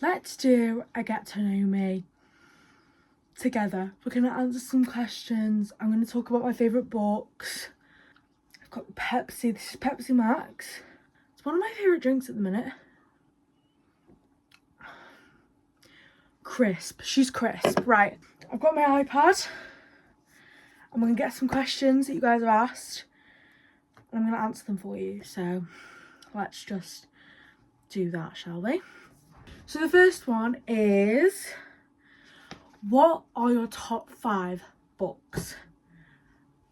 let's do a get to know me together. We're going to answer some questions. I'm going to talk about my favourite books. I've got Pepsi. This is Pepsi Max. It's one of my favourite drinks at the minute. Crisp. She's crisp. Right. I've got my iPad. I'm going to get some questions that you guys have asked. And I'm going to answer them for you. So let's just do that, shall we? So the first one is, what are your top 5 books?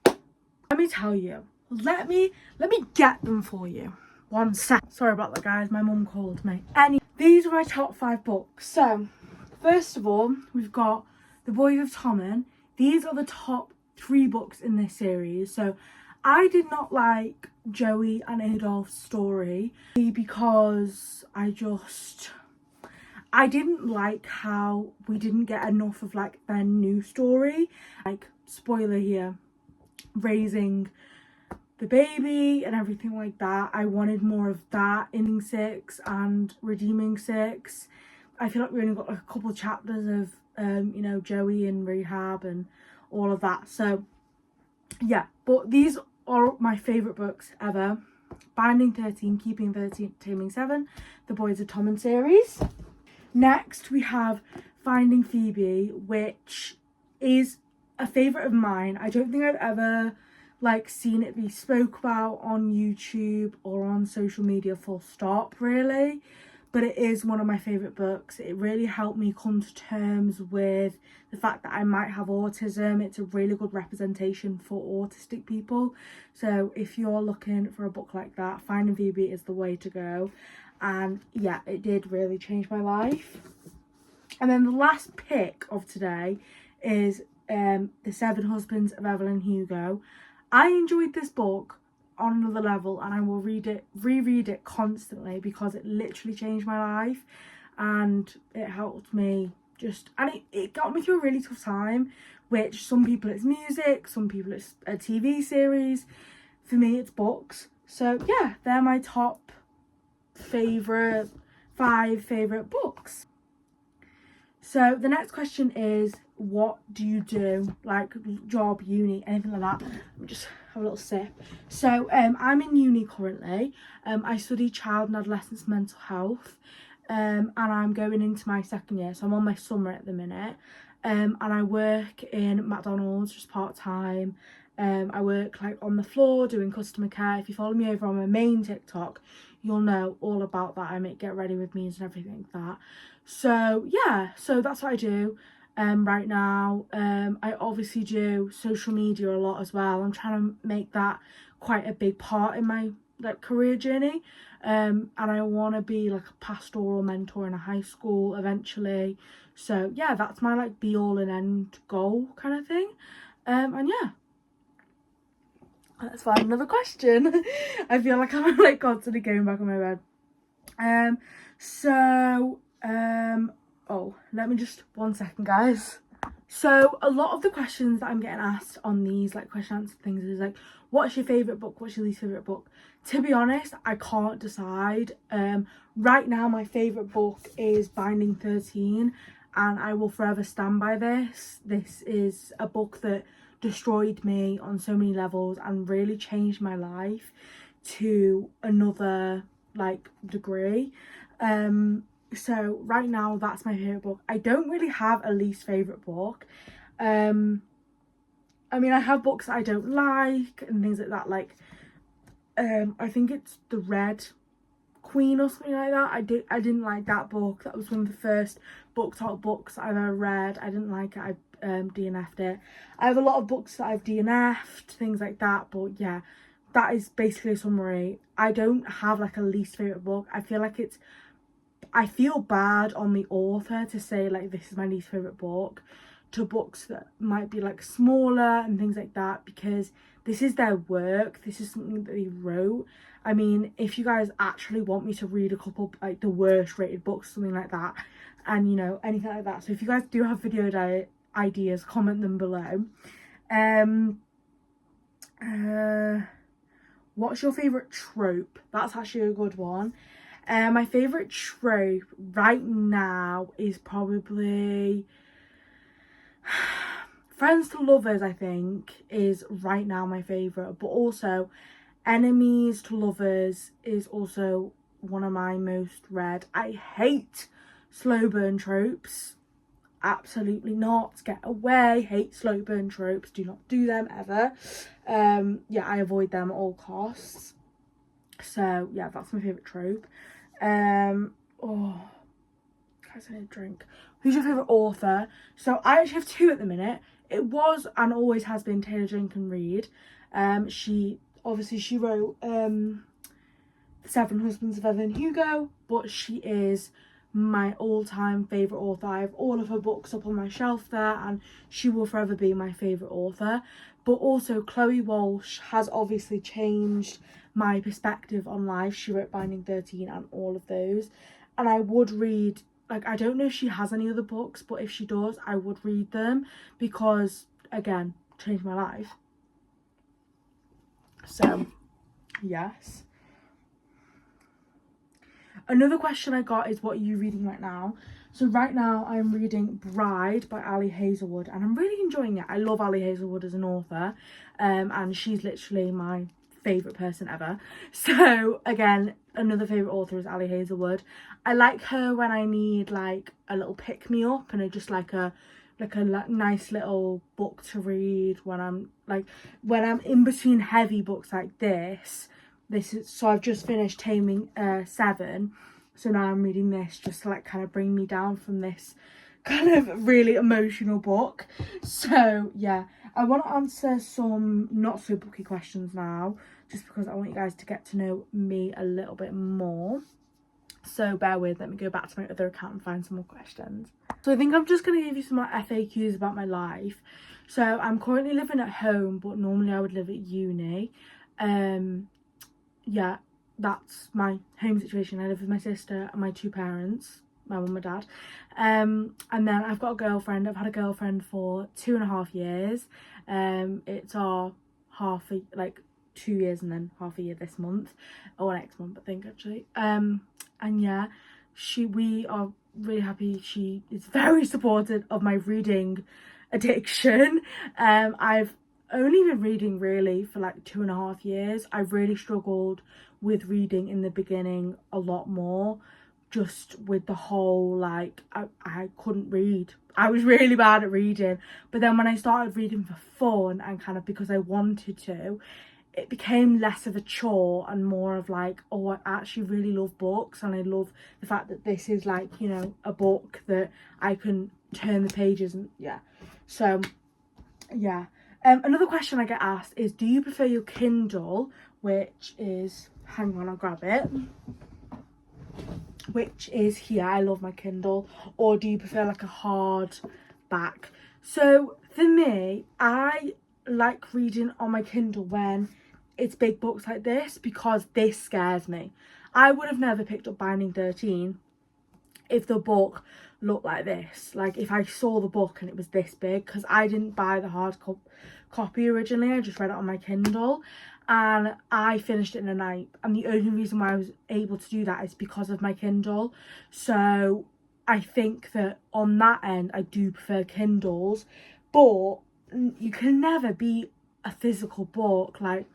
Let me tell you. Let me get them for you. One sec. Sorry about that, guys. My mum called me. These are my top 5 books. So, first of all, we've got The Boys of Tommen. These are the top 3 books in this series. So, I did not like Joey and Adolph's story because I didn't like how we didn't get enough of like their new story. Like, spoiler here, raising the baby and everything like that. I wanted more of that in 6 and Redeeming 6. I feel like we only got like a couple of chapters of you know, Joey and rehab and all of that. So yeah, but these are my favourite books ever. Binding 13, Keeping 13, Taming 7, The Boys of Tommen series. Next we have Finding Phoebe, which is a favourite of mine. I don't think I've ever like seen it be spoke about on YouTube or on social media full stop really, but it is one of my favourite books. It really helped me come to terms with the fact that I might have autism. It's a really good representation for autistic people. So if you're looking for a book like that, Finding Phoebe is the way to go. And yeah, it did really change my life. And then the last pick of today is The 7 Husbands of Evelyn Hugo. I enjoyed this book on another level, and I will reread it constantly because it literally changed my life and it helped me and it got me through a really tough time, which some people it's music, some people it's a TV series. For me, it's books. So yeah, they're my top 5 favourite books. So the next question is, what do you do? Like job, uni, anything like that? Let me just have a little sip. So I'm in uni currently. I study child and adolescent mental health. And I'm going into my 2nd year. So I'm on my summer at the minute. And I work in McDonald's just part-time. I work like on the floor doing customer care. If you follow me over on my main TikTok, you'll know all about that. I make get ready with me's and everything like that. So yeah, so that's what I do right now. I obviously do social media a lot as well. I'm trying to make that quite a big part in my like career journey. And I want to be like a pastoral mentor in a high school eventually. So yeah, that's my like be all and end goal kind of thing. And yeah, let's find another question. I feel like I'm like constantly going back on my bed. Oh, let me just 1 second, guys. So a lot of the questions that I'm getting asked on these like question answer things is like, what's your favourite book? What's your least favourite book? To be honest, I can't decide. Right now my favourite book is Binding 13, and I will forever stand by this. This is a book that destroyed me on so many levels and really changed my life to another like degree. So right now that's my favourite book. I don't really have a least favourite book. I mean, I have books that I don't like and things like that, like I think it's The Red Queen or something like that. I didn't like that book. That was one of the first BookTok books I've ever read. I didn't like it. I DNF'd it. I have a lot of books that I've DNF'd, things like that, but yeah, that is basically a summary. I don't have like a least favourite book. I feel bad on the author to say like this is my least favourite book to books that might be like smaller and things like that, because this is their work. This is something that they wrote. I mean, if you guys actually want me to read a couple like the worst rated books, something like that, and you know, anything like that, so if you guys do have video ideas, comment them below. What's your favourite trope? That's actually a good one. My favourite trope right now is probably friends to lovers, I think, is right now my favourite. But also enemies to lovers is also one of my most read. I hate slow burn tropes. Absolutely not. Get away. Hate slow burn tropes. Do not do them ever. Yeah, I avoid them at all costs. So yeah, that's my favourite trope. Oh, guys, I need a drink. Who's your favourite author? So I actually have two at the minute. It was and always has been Taylor Jenkins Reid. She wrote The Seven Husbands of Evelyn Hugo, but she is my all-time favourite author. I have all of her books up on my shelf there, and she will forever be my favourite author. But also Chloe Walsh has obviously changed my perspective on life. She wrote Binding 13 and all of those, and I would read, like, I don't know if she has any other books, but if she does, I would read them because, again, changed my life. So yes. Another question I got is, what are you reading right now? So right now I'm reading Bride by Ali Hazelwood, and I'm really enjoying it. I love Ali Hazelwood as an author, and she's literally my favourite person ever. So again, another favourite author is Ali Hazelwood. I like her when I need like a little pick-me-up and just like a nice little book to read when I'm in between heavy books like this. So I've just finished Taming 7, so now I'm reading this just to like kind of bring me down from this kind of really emotional book. So yeah, I want to answer some not so booky questions now, just because I want you guys to get to know me a little bit more. So bear with, let me go back to my other account and find some more questions. So I think I'm just going to give you some more FAQs about my life. So I'm currently living at home, but normally I would live at uni. Yeah, that's my home situation. I live with my sister and my two parents, my mum and dad. And then I've got a girlfriend. I've had a girlfriend for 2.5 years. It's our 2 years and then half a year this month, or next month I think actually. And yeah, we are really happy. She is very supportive of my reading addiction. I've only been reading really for like 2.5 years. I really struggled with reading in the beginning a lot more, just with the whole like I couldn't read. I was really bad at reading, but then when I started reading for fun and kind of because I wanted to, it became less of a chore and more of like, oh, I actually really love books, and I love the fact that this is like, you know, a book that I can turn the pages and yeah. So yeah. Another question I get asked is, do you prefer your Kindle, which is, hang on, I'll grab it, which is here, I love my Kindle, or do you prefer like a hard back? So for me, I like reading on my Kindle when it's big books like this, because this scares me. I would have never picked up Binding 13 if the book looked like this, like if I saw the book and it was this big, because I didn't buy the hard copy originally. I just read it on my Kindle and I finished it in a night, and the only reason why I was able to do that is because of my Kindle. So I think that on that end I do prefer Kindles, but you can never beat a physical book. Like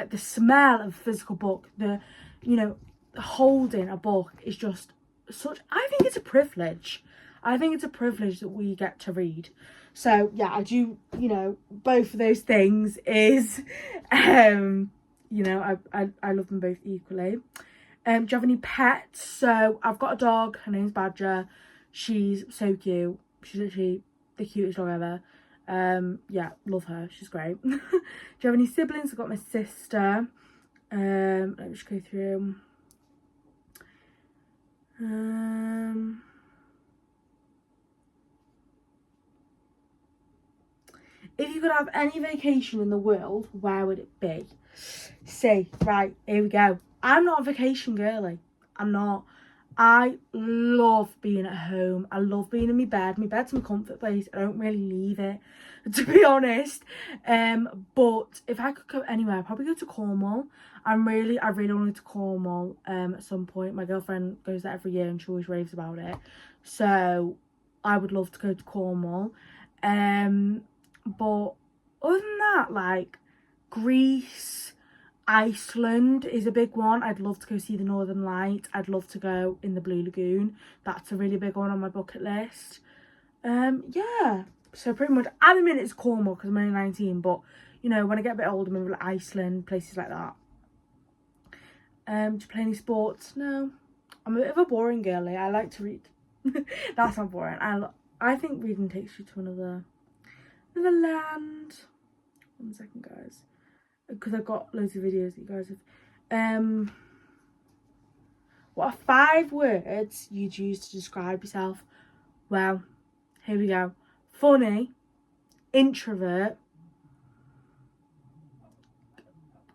the smell of a physical book, the, you know, holding a book is just such, I think it's a privilege. I think it's a privilege that we get to read. So yeah, I do, you know, both of those things is, you know, I love them both equally. Do you have any pets? So I've got a dog, her name's Badger. She's so cute. She's literally the cutest dog ever. Yeah, love her, she's great. Do you have any siblings? I've got my sister. Let me just go through. If you could have any vacation in the world, where would it be? See, right, here we go. I'm not a vacation girly. I'm not. I love being at home. I love being in my bed. My bed's my comfort place. I don't really leave it, to be honest. But if I could go anywhere, I'd probably go to Cornwall. I really want to go to Cornwall at some point. My girlfriend goes there every year and she always raves about it. So I would love to go to Cornwall. But other than that, like Greece, Iceland is a big one. I'd love to go see the Northern Lights. I'd love to go in the Blue Lagoon. That's a really big one on my bucket list. Yeah. So pretty much at the minute it's Cornwall because I'm only 19. But you know, when I get a bit older, maybe like Iceland, places like that. Do you play any sports? No. I'm a bit of a boring girly. I like to read. That's not boring. I think reading takes you to another land. 1 second, guys. Because I've got loads of videos that you guys have. What are 5 words you'd use to describe yourself? Well, here we go. Funny, introvert,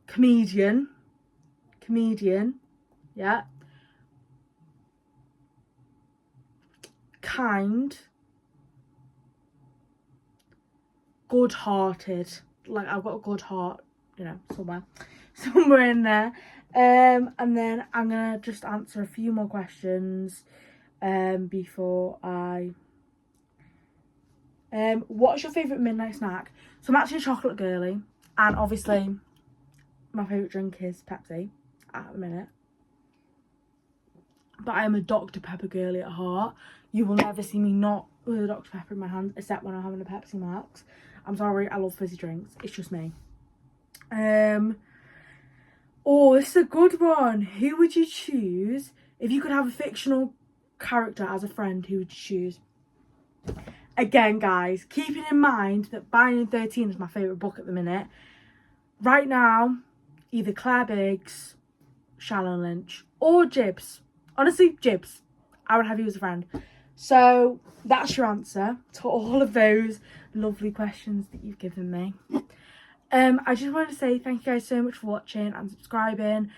comedian, yeah, kind, good-hearted. Like, I've got a good heart, you know, somewhere in there. And then I'm gonna just answer a few more questions before I what's your favourite midnight snack? So I'm actually a chocolate girly, and obviously my favourite drink is Pepsi at the minute, but I am a Dr. Pepper girly at heart. You will never see me not with a Dr. Pepper in my hand, except when I'm having a Pepsi Max. I'm sorry, I love fizzy drinks. It's just me. Oh, this is a good one. Who would you choose if you could have a fictional character as a friend? Who would you choose? Again, guys, keeping in mind that Binding 13 is my favourite book at the minute. Right now, either Claire Biggs, Shallow Lynch, or Jibbs. Honestly, Jibbs. I would have you as a friend. So that's your answer to all of those lovely questions that you've given me. I just wanted to say thank you guys so much for watching and subscribing.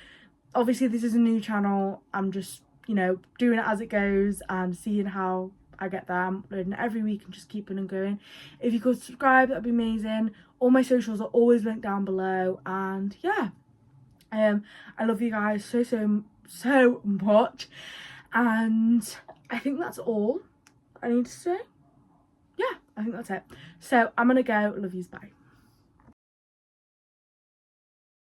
Obviously, this is a new channel. I'm just, you know, doing it as it goes and seeing how I get there. I'm uploading every week and just keeping on going. If you could subscribe, that'd be amazing. All my socials are always linked down below. And yeah, I love you guys so much. And I think that's all I need to say. Yeah, I think that's it. So I'm gonna go. Love yous, bye.